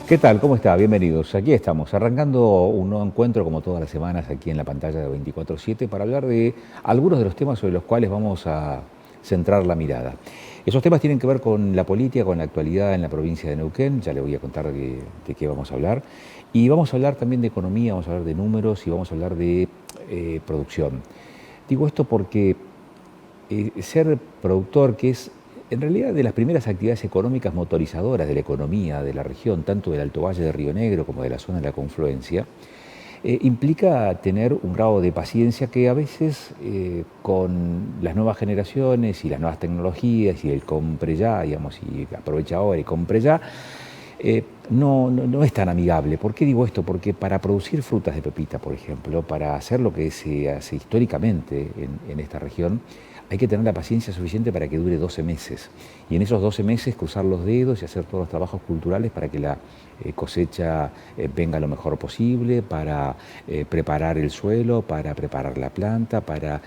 ¿Qué tal? ¿Cómo está? Bienvenidos. Aquí estamos, arrancando un nuevo encuentro, como todas las semanas, aquí en la pantalla de 24/7, para hablar de algunos de los temas sobre los cuales vamos a centrar la mirada. Esos temas tienen que ver con la política, con la actualidad en la provincia de Neuquén, ya le voy a contar de qué vamos a hablar. Y vamos a hablar también de economía, vamos a hablar de números y vamos a hablar de producción. Digo esto porque ser productor, que es en realidad de las primeras actividades económicas motorizadoras de la economía de la región, tanto del Alto Valle de Río Negro como de la zona de la confluencia, implica tener un grado de paciencia que a veces con las nuevas generaciones y las nuevas tecnologías y el compre ya, digamos, y aprovecha ahora y compre ya, no es tan amigable. ¿Por qué digo esto? Porque para producir frutas de pepita, por ejemplo, para hacer lo que se hace históricamente en esta región, hay que tener la paciencia suficiente para que dure 12 meses. Y en esos 12 meses cruzar los dedos y hacer todos los trabajos culturales para que la cosecha venga lo mejor posible, para preparar el suelo, para preparar la planta, para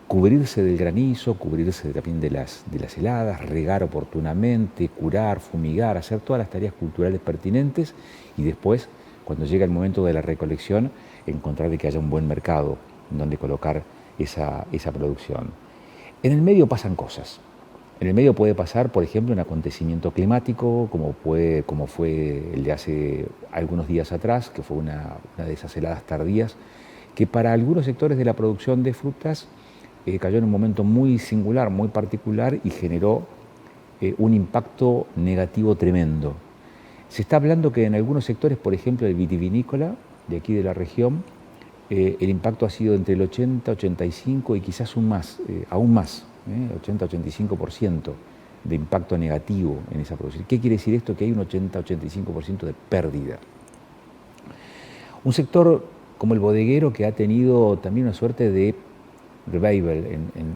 cubrirse del granizo, cubrirse también de las heladas, regar oportunamente, curar, fumigar, hacer todas las tareas culturales pertinentes y después, cuando llega el momento de la recolección, encontrar de que haya un buen mercado en donde colocar esa producción. En el medio pasan cosas. En el medio puede pasar, por ejemplo, un acontecimiento climático, como fue el de hace algunos días atrás, que fue una de esas heladas tardías, que para algunos sectores de la producción de frutas cayó en un momento muy singular, muy particular y generó un impacto negativo tremendo. Se está hablando que en algunos sectores, por ejemplo, el vitivinícola de aquí de la región, el impacto ha sido entre el 80, 85 y quizás aún más, 80-85% de impacto negativo en esa producción. ¿Qué quiere decir esto? Que hay un 80-85% de pérdida. Un sector como el bodeguero que ha tenido también una suerte de revival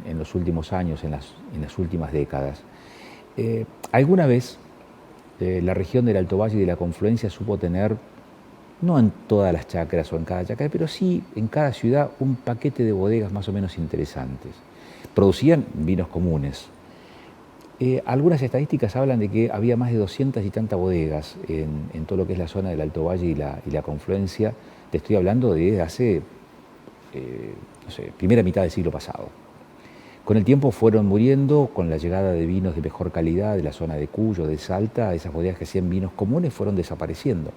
en los últimos años, en las últimas décadas. Alguna vez la región del Alto Valle y de la confluencia supo tener, no en todas las chacras o en cada chacra, pero sí en cada ciudad un paquete de bodegas más o menos interesantes. Producían vinos comunes. Algunas estadísticas hablan de que había más de 200 y tantas bodegas en todo lo que es la zona del Alto Valle y la confluencia. Te estoy hablando de hace, no sé, primera mitad del siglo pasado. Con el tiempo fueron muriendo, con la llegada de vinos de mejor calidad de la zona de Cuyo, de Salta, esas bodegas que hacían vinos comunes fueron desapareciendo.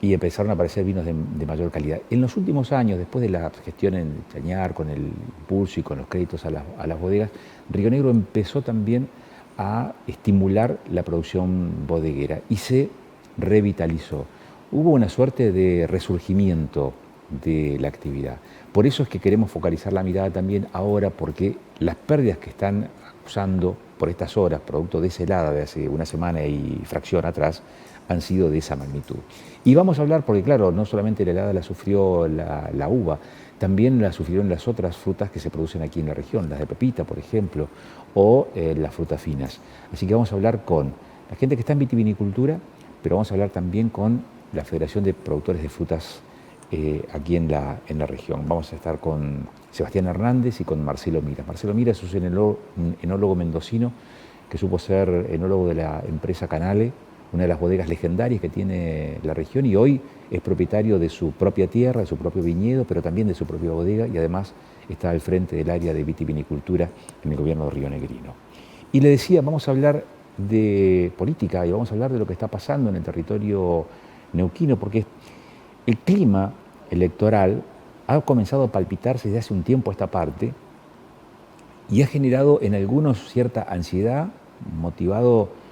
Y empezaron a aparecer vinos de mayor calidad. En los últimos años, después de la gestión en Chañar, con el impulso y con los créditos a las bodegas, Río Negro empezó también a estimular la producción bodeguera y se revitalizó. Hubo una suerte de resurgimiento de la actividad. Por eso es que queremos focalizar la mirada también ahora, porque las pérdidas que están usando por estas horas, producto de esa helada de hace una semana y fracción atrás, han sido de esa magnitud. Y vamos a hablar, porque claro, no solamente la helada la sufrió la uva, también la sufrieron las otras frutas que se producen aquí en la región, las de pepita, por ejemplo, o las frutas finas. Así que vamos a hablar con la gente que está en vitivinicultura, pero vamos a hablar también con la Federación de Productores de Frutas aquí en la región. Vamos a estar con Sebastián Hernández y con Marcelo Mira. Marcelo Mira es un enólogo mendocino que supo ser enólogo de la empresa Canale, una de las bodegas legendarias que tiene la región, y hoy es propietario de su propia tierra, de su propio viñedo, pero también de su propia bodega, y además está al frente del área de vitivinicultura en el gobierno de Río Negrino. Y le decía, vamos a hablar de política y vamos a hablar de lo que está pasando en el territorio neuquino, porque el clima electoral ha comenzado a palpitarse desde hace un tiempo a esta parte y ha generado en algunos cierta ansiedad, motivado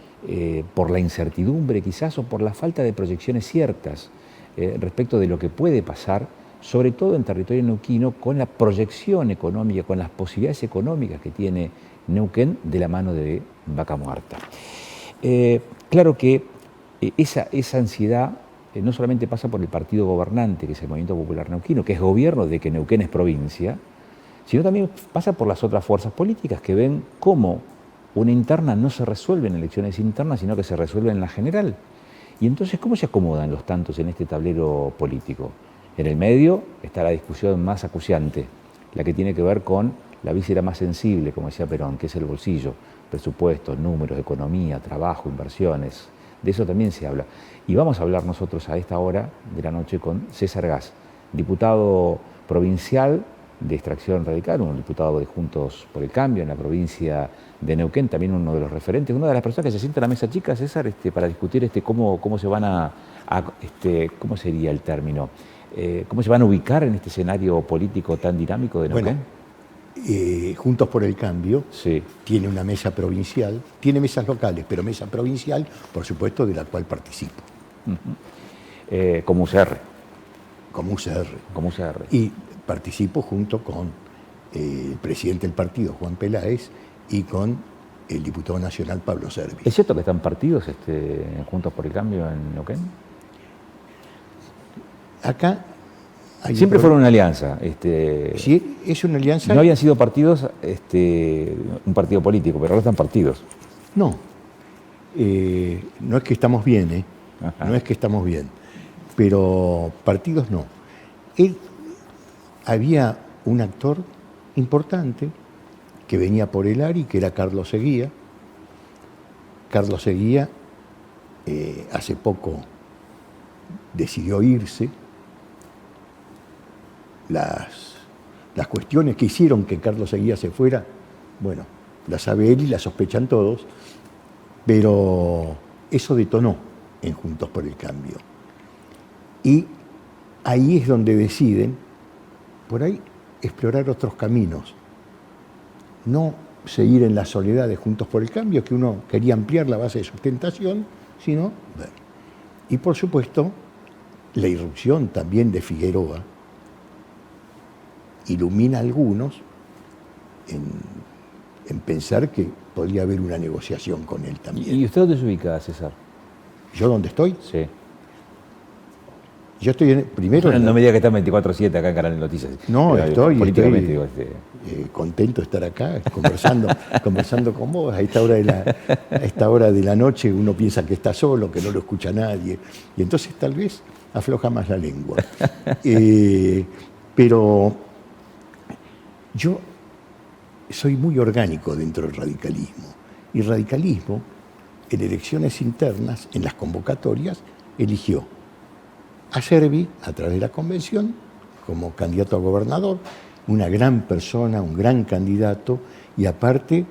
por la incertidumbre quizás o por la falta de proyecciones ciertas respecto de lo que puede pasar, sobre todo en territorio neuquino, con la proyección económica, con las posibilidades económicas que tiene Neuquén de la mano de Vaca Muerta. Claro que esa ansiedad no solamente pasa por el partido gobernante, que es el Movimiento Popular Neuquino, que es gobierno de que Neuquén es provincia, sino también pasa por las otras fuerzas políticas que ven cómo una interna no se resuelve en elecciones internas, sino que se resuelve en la general. Y entonces, ¿cómo se acomodan los tantos en este tablero político? En el medio está la discusión más acuciante, la que tiene que ver con la víscera más sensible, como decía Perón, que es el bolsillo, presupuestos, números, economía, trabajo, inversiones, de eso también se habla. Y vamos a hablar nosotros a esta hora de la noche con César Gas, diputado provincial de extracción radical, un diputado de Juntos por el Cambio en la provincia de Neuquén, también uno de los referentes, una de las personas que se sienta en la mesa chica, César, para discutir cómo se van ¿cómo sería el término? ¿Cómo se van a ubicar en este escenario político tan dinámico de Neuquén? Juntos por el Cambio Sí. tiene una mesa provincial, tiene mesas locales, pero mesa provincial, por supuesto, de la cual participo. Como UCR. Como UCR. Como UCR. Y participo junto con el presidente del partido, Juan Peláez, y con el diputado nacional, Pablo Servi. ¿Es cierto que están partidos Juntos por el Cambio en Neuquén? Acá hay siempre fueron una alianza. Sí, es una alianza. No habían sido partidos, un partido político, pero ahora están partidos. No. No es que estamos bien, ¿eh? No es que estamos bien. Pero partidos no. Había un actor importante que venía por el ARI, que era Carlos Seguía. Carlos Seguía hace poco decidió irse. Las cuestiones que hicieron que Carlos Seguía se fuera, bueno, las sabe él y las sospechan todos, pero eso detonó en Juntos por el Cambio. Y ahí es donde deciden, por ahí, explorar otros caminos. No seguir en la soledad de Juntos por el Cambio, que uno quería ampliar la base de sustentación, sino ver. Y por supuesto, la irrupción también de Figueroa ilumina a algunos en pensar que podría haber una negociación con él también. ¿Y usted dónde se ubica, César? ¿Yo dónde estoy? Sí. Yo estoy primero... No me diga que está 24/7 acá en Canal de Noticias. No, estoy políticamente, contento de estar acá, conversando con vos. A esta hora de la noche uno piensa que está solo, que no lo escucha nadie. Y entonces tal vez afloja más la lengua. Pero yo soy muy orgánico dentro del radicalismo. Y el radicalismo, en elecciones internas, en las convocatorias, eligió a Servi, a través de la convención, como candidato a gobernador, una gran persona, un gran candidato, y aparte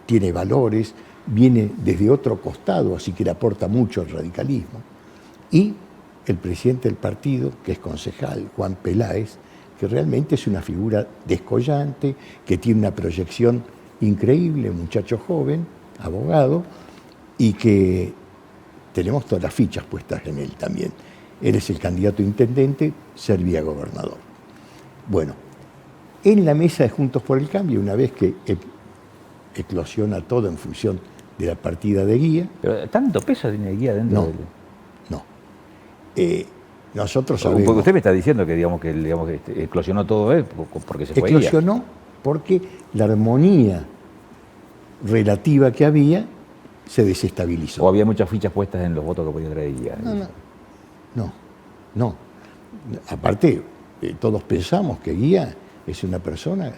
tiene valores, viene desde otro costado, así que le aporta mucho al radicalismo. Y el presidente del partido, que es concejal, Juan Peláez, que realmente es una figura descollante, que tiene una proyección increíble, un muchacho joven, abogado, y que tenemos todas las fichas puestas en él también. Él es el candidato a intendente, Servi a gobernador. Bueno, en la mesa de Juntos por el Cambio, una vez que eclosiona todo en función de la partida de Guía... ¿Pero tanto peso tiene Guía dentro del...? No. Nosotros sabemos... Porque usted me está diciendo que, eclosionó todo él porque se fue Guía. Eclosionó porque la armonía relativa que había se desestabilizó. ¿O había muchas fichas puestas en los votos que podía traer Guía? No. Aparte, todos pensamos que Guía es una persona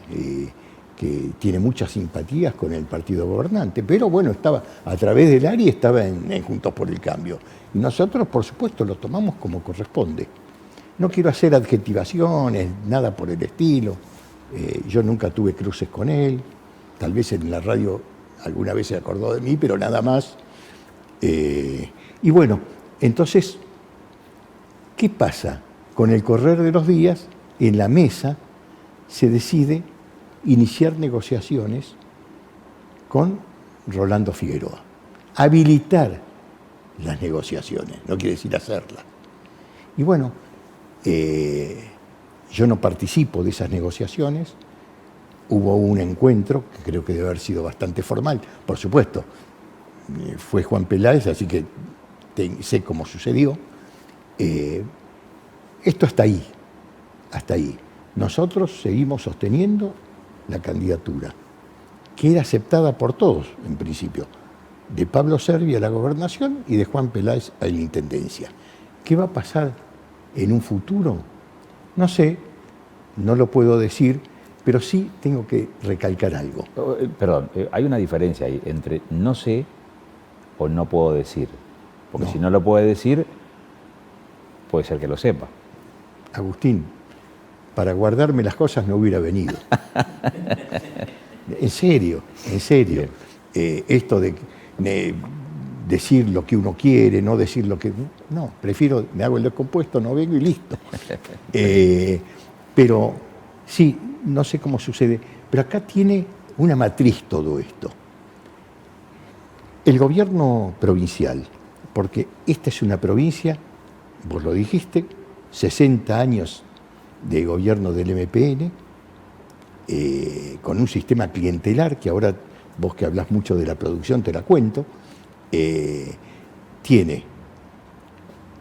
que tiene muchas simpatías con el partido gobernante, pero bueno, estaba a través del ARI, estaba en Juntos por el Cambio. Y nosotros, por supuesto, lo tomamos como corresponde. No quiero hacer adjetivaciones, nada por el estilo. Yo nunca tuve cruces con él. Tal vez en la radio alguna vez se acordó de mí, pero nada más. Y bueno, entonces, ¿qué pasa? Con el correr de los días, en la mesa se decide iniciar negociaciones con Rolando Figueroa. Habilitar las negociaciones, no quiere decir hacerlas. Y bueno, yo no participo de esas negociaciones. Hubo un encuentro, que creo que debe haber sido bastante formal, por supuesto. Fue Juan Peláez, así que sé cómo sucedió. Esto hasta ahí. Nosotros seguimos sosteniendo la candidatura, que era aceptada por todos, en principio, de Pablo Servi a la gobernación y de Juan Peláez a la intendencia. ¿Qué va a pasar en un futuro? No sé, no lo puedo decir, pero sí tengo que recalcar algo. Perdón, hay una diferencia ahí entre no sé o no puedo decir? Porque No. si no lo puede decir, puede ser que lo sepa. Agustín, para guardarme las cosas no hubiera venido. En serio, en serio. Esto de decir lo que uno quiere, no decir lo que... No, prefiero, me hago el descompuesto, no vengo y listo. Pero sí, no sé cómo sucede, pero acá tiene una matriz todo esto. El gobierno provincial, porque esta es una provincia, vos lo dijiste, 60 años de gobierno del MPN, con un sistema clientelar, que ahora vos que hablas mucho de la producción te la cuento, tiene.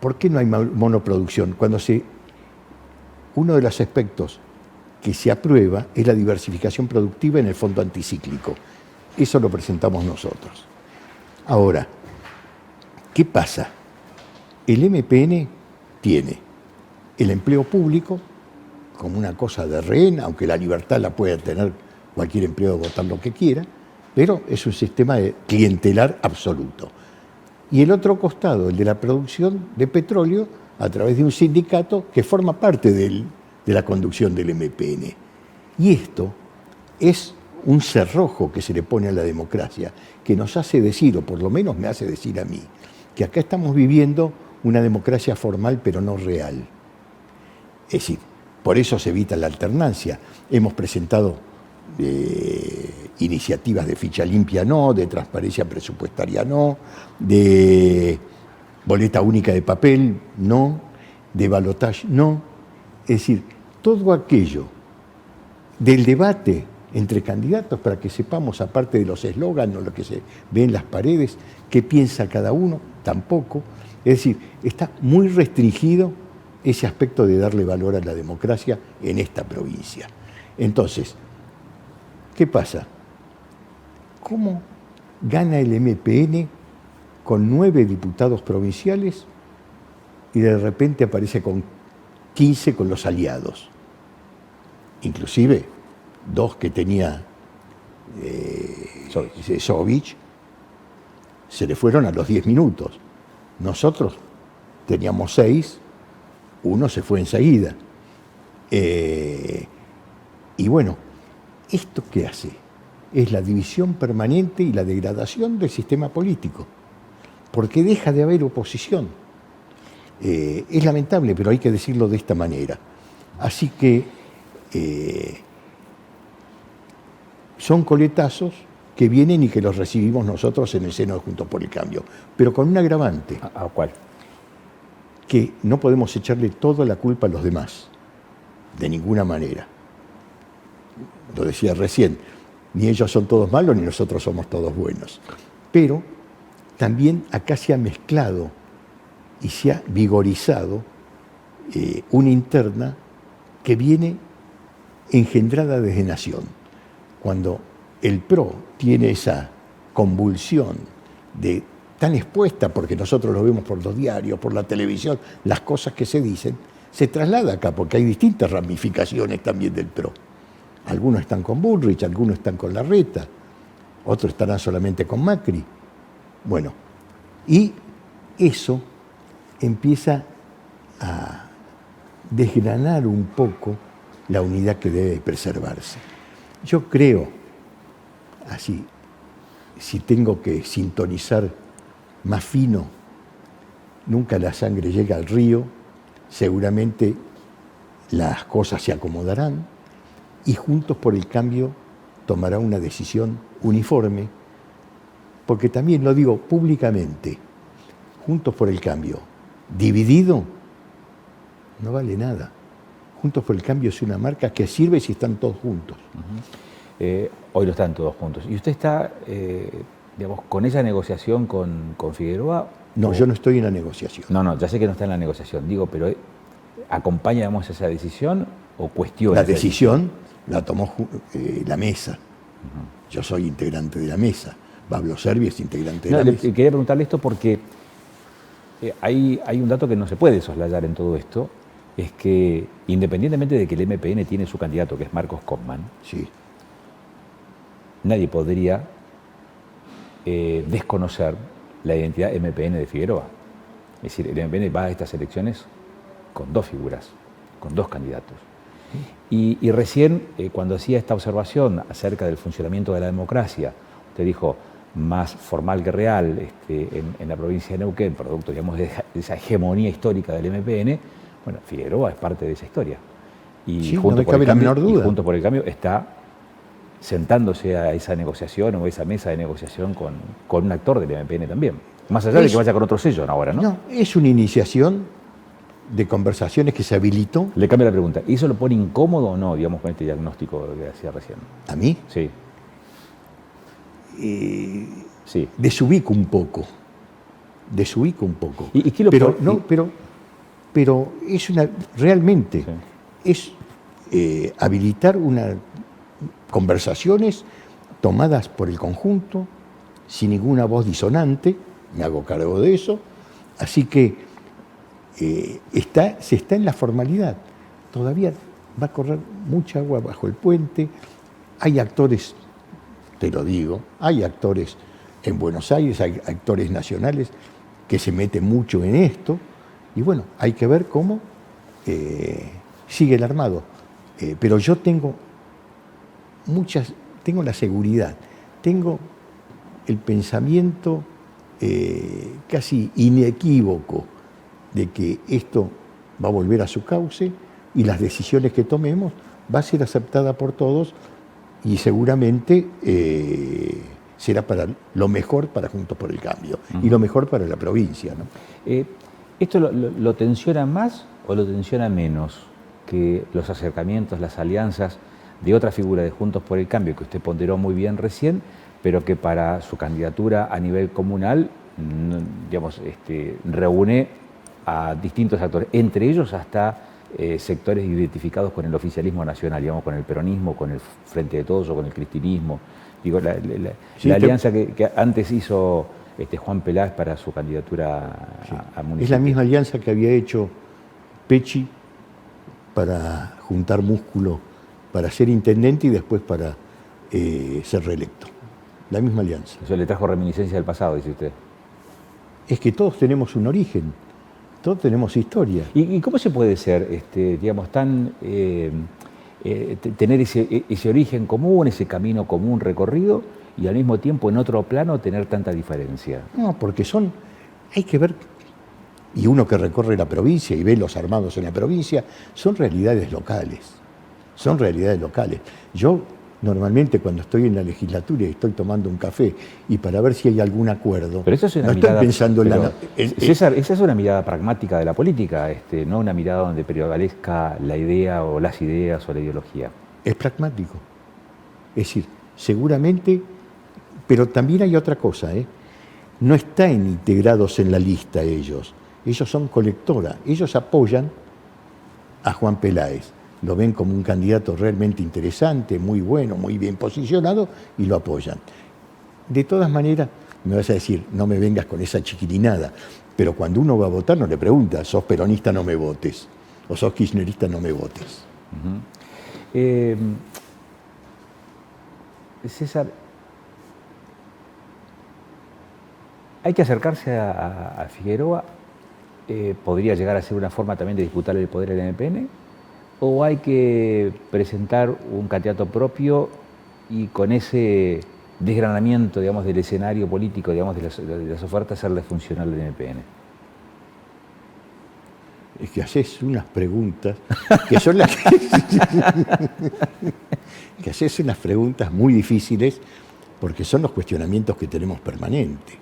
¿Por qué no hay monoproducción? Uno de los aspectos que se aprueba es la diversificación productiva en el fondo anticíclico. Eso lo presentamos nosotros. Ahora, ¿qué pasa? El MPN tiene el empleo público como una cosa de rehén, aunque la libertad la puede tener cualquier empleado de votar lo que quiera, pero es un sistema clientelar absoluto. Y el otro costado, el de la producción de petróleo, a través de un sindicato que forma parte de la conducción del MPN. Y esto es un cerrojo que se le pone a la democracia, que nos hace decir, o por lo menos me hace decir a mí, que acá estamos viviendo una democracia formal pero no real. Es decir, por eso se evita la alternancia. Hemos presentado iniciativas de ficha limpia no, de transparencia presupuestaria no, de boleta única de papel no, de balotaje no. Es decir, todo aquello del debate entre candidatos para que sepamos, aparte de los eslóganes o lo que se ve en las paredes, qué piensa cada uno, tampoco. Es decir, está muy restringido ese aspecto de darle valor a la democracia en esta provincia. Entonces, ¿qué pasa? ¿Cómo gana el MPN con 9 diputados provinciales y de repente aparece con 15 con los aliados? Inclusive 2 que tenía Sovich se le fueron a los 10 minutos. Nosotros teníamos 6, uno se fue enseguida. Y bueno, ¿esto qué hace? Es la división permanente y la degradación del sistema político, porque deja de haber oposición. Es lamentable, pero hay que decirlo de esta manera. Así que son coletazos que vienen y que los recibimos nosotros en el seno de Juntos por el Cambio, pero con un agravante. ¿A cuál? Que no podemos echarle toda la culpa a los demás, de ninguna manera. Lo decía recién, ni ellos son todos malos ni nosotros somos todos buenos. Pero también acá se ha mezclado y se ha vigorizado una interna que viene engendrada desde Nación. Cuando el PRO tiene esa convulsión tan expuesta, porque nosotros lo vemos por los diarios, por la televisión, las cosas que se dicen, se traslada acá, porque hay distintas ramificaciones también del PRO. Algunos están con Bullrich, algunos están con Larreta, otros estarán solamente con Macri. Bueno, y eso empieza a desgranar un poco la unidad que debe preservarse. Yo creo, así, si tengo que sintonizar más fino, nunca la sangre llega al río, seguramente las cosas se acomodarán y Juntos por el Cambio tomará una decisión uniforme, porque también lo digo públicamente, Juntos por el Cambio dividido no vale nada. Juntos por el Cambio es una marca que sirve si están todos juntos. Hoy no están todos juntos. ¿Y usted está, digamos, con esa negociación con Figueroa? No, yo no estoy en la negociación. No, ya sé que no está en la negociación, digo, pero ¿acompaña, digamos, esa decisión o cuestiona? La decisión la tomó la mesa. Yo soy integrante de la mesa. Pablo Servi es integrante de la mesa. Quería preguntarle esto porque hay un dato que no se puede soslayar en todo esto, es que independientemente de que el MPN tiene su candidato, que es Marcos Kaufmann, sí, nadie podría desconocer la identidad MPN de Figueroa. Es decir, el MPN va a estas elecciones con dos figuras, con dos candidatos. Y recién, cuando hacía esta observación acerca del funcionamiento de la democracia, usted dijo, más formal que real en la provincia de Neuquén, producto, digamos, de esa hegemonía histórica del MPN, bueno, Figueroa es parte de esa historia. Y sí, no me cabe la menor duda. Y Juntos por el Cambio está sentándose a esa negociación o esa mesa de negociación con un actor del MPN también. Más allá de que vaya con otro sello ahora, ¿no? No, es una iniciación de conversaciones que se habilitó. Le cambio la pregunta. ¿Y eso lo pone incómodo o no, digamos, con este diagnóstico que hacía recién? ¿A mí? Sí. Sí. Desubico un poco. ¿Y qué lo pero es realmente sí. es habilitar conversaciones tomadas por el conjunto, sin ninguna voz disonante, me hago cargo de eso, así que se está en la formalidad. Todavía va a correr mucha agua bajo el puente, hay actores, te lo digo, hay actores en Buenos Aires, hay actores nacionales que se meten mucho en esto, y bueno, hay que ver cómo sigue el armado. Pero yo tengo la seguridad, tengo el pensamiento casi inequívoco de que esto va a volver a su cauce y las decisiones que tomemos va a ser aceptada por todos y seguramente será para lo mejor para Juntos por el Cambio y lo mejor para la provincia, ¿no? ¿Esto lo tensiona más o lo tensiona menos que los acercamientos, las alianzas de otra figura de Juntos por el Cambio que usted ponderó muy bien recién, pero que para su candidatura a nivel comunal, digamos, reúne a distintos actores, entre ellos hasta sectores identificados con el oficialismo nacional, digamos, con el peronismo, con el Frente de Todos o con el cristinismo? Digo, la alianza que antes hizo Juan Peláez para su candidatura a municipio. Es la misma alianza que había hecho Pecci para juntar músculo, para ser intendente y después para ser reelecto. La misma alianza. Eso le trajo reminiscencia del pasado, dice usted. Es que todos tenemos un origen, todos tenemos historia. ¿Y cómo se puede ser, digamos, tener ese origen común, ese camino común recorrido y al mismo tiempo en otro plano tener tanta diferencia? No, porque hay que ver, y uno que recorre la provincia y ve los armados en la provincia, son realidades locales. Yo normalmente cuando estoy en la legislatura y estoy tomando un café y para ver si hay algún acuerdo, pero eso es una no mirada, estoy pensando César, esa es una mirada pragmática de la política, no una mirada donde prevalezca la idea o las ideas o la ideología. Es pragmático. Es decir, seguramente, pero también hay otra cosa, no están integrados en la lista ellos son colectora, ellos apoyan a Juan Peláez. Lo ven como un candidato realmente interesante, muy bueno, muy bien posicionado, y lo apoyan. De todas maneras, me vas a decir, no me vengas con esa chiquilinada, pero cuando uno va a votar no le pregunta, sos peronista, no me votes, o sos kirchnerista, no me votes. César, ¿hay que acercarse a Figueroa? ¿Podría llegar a ser una forma también de disputarle el poder al MPN? ¿O hay que presentar un candidato propio y con ese desgranamiento, digamos, del escenario político, digamos, de las ofertas, hacerle funcional al MPN? Es que haces unas preguntas que son las que haces unas preguntas muy difíciles porque son los cuestionamientos que tenemos permanentes.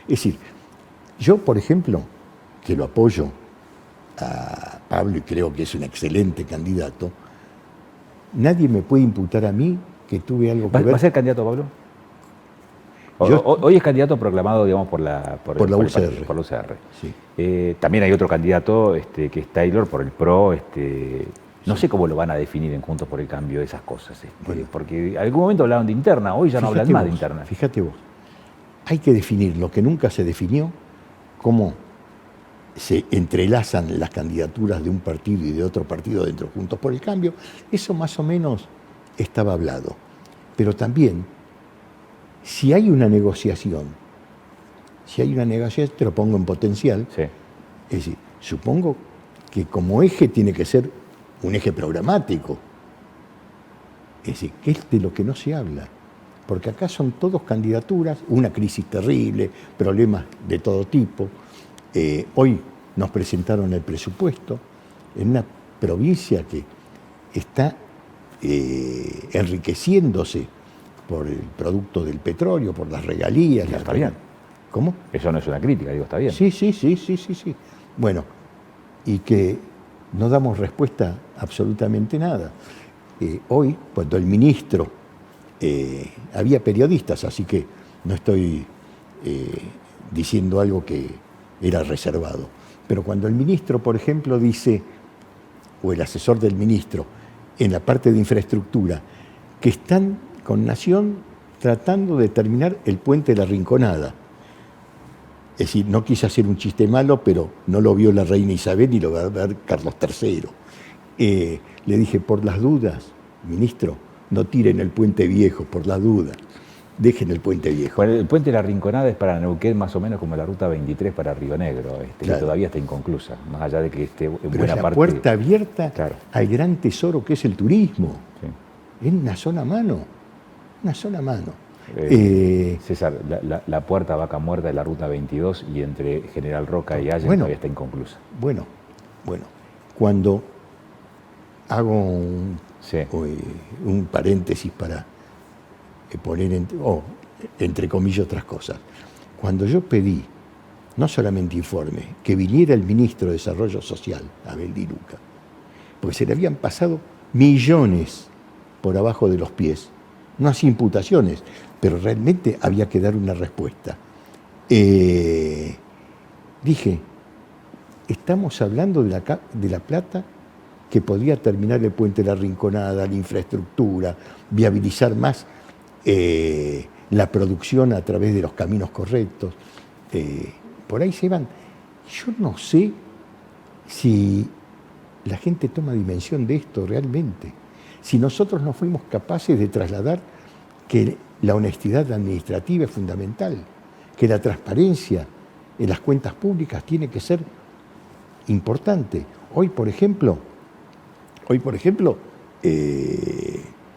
Es decir, yo, por ejemplo, que lo apoyo a Pablo y creo que es un excelente candidato, nadie me puede imputar a mí que tuve algo que ver. ¿Va a ser candidato, Pablo? Hoy es candidato proclamado, digamos, por la UCR. Por la UCR. Sí. También hay otro candidato que es Taylor por el PRO. No sé cómo lo van a definir en Juntos por el Cambio esas cosas. Bueno. Porque en algún momento hablaban de interna, hoy ya no hablan más de interna. Fíjate vos, hay que definir lo que nunca se definió, cómo se entrelazan las candidaturas de un partido y de otro partido dentro de Juntos por el Cambio. Eso más o menos estaba hablado. Pero también, si hay una negociación, si hay una negación, te lo pongo en potencial. Sí. Es decir, supongo que como eje tiene que ser un eje programático. Es decir, que es de lo que no se habla. Porque acá son todos candidaturas, una crisis terrible, problemas de todo tipo. Hoy nos presentaron el presupuesto en una provincia que está enriqueciéndose por el producto del petróleo, por las regalías. Está bien. ¿Cómo? Eso no es una crítica, digo, está bien. Sí. Bueno, y que no damos respuesta a absolutamente nada. Hoy, cuando el ministro, había periodistas, así que no estoy diciendo algo que era reservado, pero cuando el ministro, por ejemplo, dice, o el asesor del ministro, en la parte de infraestructura, que están con Nación tratando de terminar el puente de la Rinconada. Es decir, no quise hacer un chiste malo, pero no lo vio la reina Isabel ni lo va a ver Carlos III. Le dije, por las dudas, ministro, no tiren el puente viejo, por las dudas. Dejen el puente viejo. Bueno, el puente de la Rinconada es para Neuquén más o menos como la ruta 23 para Río Negro, Claro. que todavía está inconclusa, más allá de que esté en Pero buena es la parte... puerta abierta, Claro. al gran tesoro que es el turismo. Sí. Es una sola mano, una sola mano. César, la puerta Vaca Muerta de la ruta 22 y entre General Roca y Allen Bueno. todavía está inconclusa. Bueno, cuando hago Sí. un paréntesis para poner entre comillas otras cosas, cuando yo pedí, no solamente informe, que viniera el ministro de Desarrollo Social, Abel Di Luca, porque se le habían pasado millones por abajo de los pies, no hacía imputaciones, pero realmente había que dar una respuesta. Dije, estamos hablando de la plata que podría terminar el puente de la Rinconada, la infraestructura, viabilizar más la producción a través de los caminos correctos. Por ahí se van. Yo no sé si la gente toma dimensión de esto realmente. Si nosotros no fuimos capaces de trasladar que la honestidad administrativa es fundamental, que la transparencia en las cuentas públicas tiene que ser importante. Hoy, por ejemplo,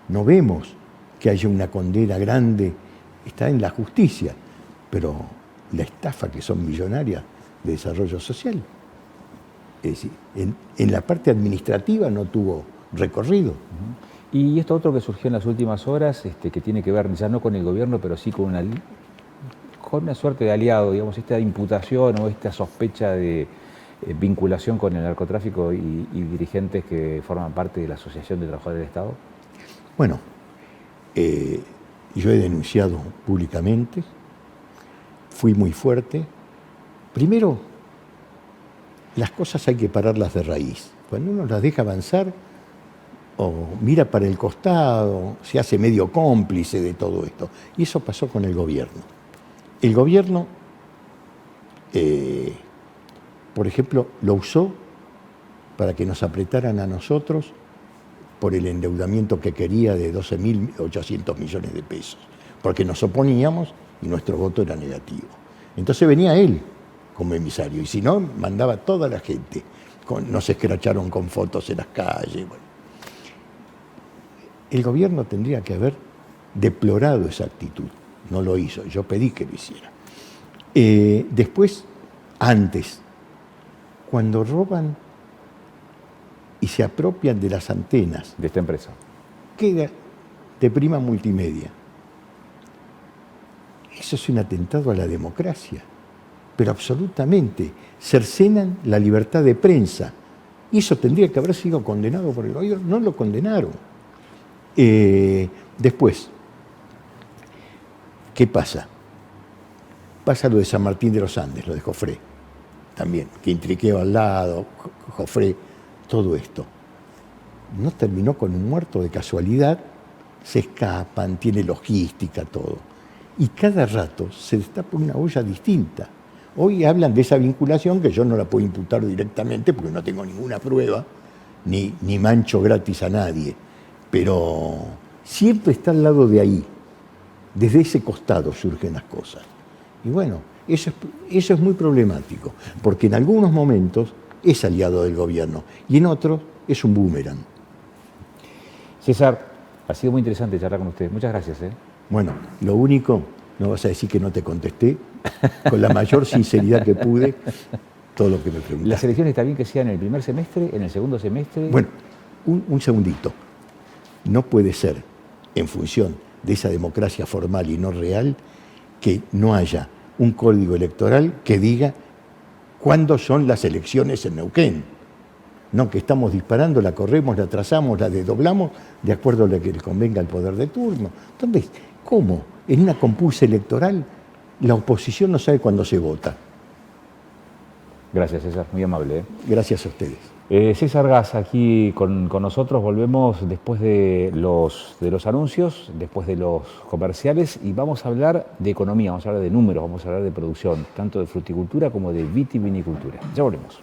no vemos que haya una condena grande, está en la justicia, pero la estafa que son millonarias de desarrollo social, es decir, en la parte administrativa no tuvo recorrido. Y esto otro que surgió en las últimas horas, que tiene que ver ya no con el gobierno, pero sí con una suerte de aliado, digamos, esta imputación o esta sospecha de vinculación con el narcotráfico y dirigentes que forman parte de la Asociación de Trabajadores del Estado. Bueno, yo he denunciado públicamente, fui muy fuerte. Primero, las cosas hay que pararlas de raíz. Cuando uno las deja avanzar o mira para el costado, se hace medio cómplice de todo esto. Y eso pasó con el gobierno. El gobierno, por ejemplo, lo usó para que nos apretaran a nosotros por el endeudamiento que quería de 12.800 millones de pesos, porque nos oponíamos y nuestro voto era negativo. Entonces venía él como emisario, y si no, mandaba toda la gente. Nos escracharon con fotos en las calles. Bueno. El gobierno tendría que haber deplorado esa actitud. No lo hizo, yo pedí que lo hiciera. Después, antes, cuando roban y se apropian de las antenas De esta empresa. queda de Prima Multimedia. Eso es un atentado a la democracia, pero absolutamente. Cercenan la libertad de prensa. Y eso tendría que haber sido condenado por el gobierno. No lo condenaron. Después, ¿qué pasa? Pasa lo de San Martín de los Andes, lo de Jofré, también, que Intriqueo al lado, Jofré, todo esto. No terminó con un muerto de casualidad, se escapan, tiene logística, todo. Y cada rato se destapa una olla distinta. Hoy hablan de esa vinculación que yo no la puedo imputar directamente porque no tengo ninguna prueba, ni mancho gratis a nadie. Pero siempre está al lado de ahí. Desde ese costado surgen las cosas. Y bueno, Eso es muy problemático, porque en algunos momentos es aliado del gobierno y en otros es un boomerang. César, ha sido muy interesante charlar con usted. Muchas gracias. Bueno, lo único, no vas a decir que no te contesté, con la mayor sinceridad que pude, todo lo que me preguntaste. ¿Las elecciones está bien que sean en el primer semestre, en el segundo semestre? Bueno, un segundito. No puede ser, en función de esa democracia formal y no real, que no haya un código electoral que diga cuándo son las elecciones en Neuquén. No, que estamos disparando, la corremos, la trazamos, la desdoblamos, de acuerdo a lo que le convenga al poder de turno. Entonces, ¿cómo? En una compulsa electoral, la oposición no sabe cuándo se vota. Gracias, César, muy amable. Gracias a ustedes. César Gas aquí con nosotros, volvemos después de los anuncios, después de los comerciales y vamos a hablar de economía, vamos a hablar de números, vamos a hablar de producción, tanto de fruticultura como de vitivinicultura. Ya volvemos.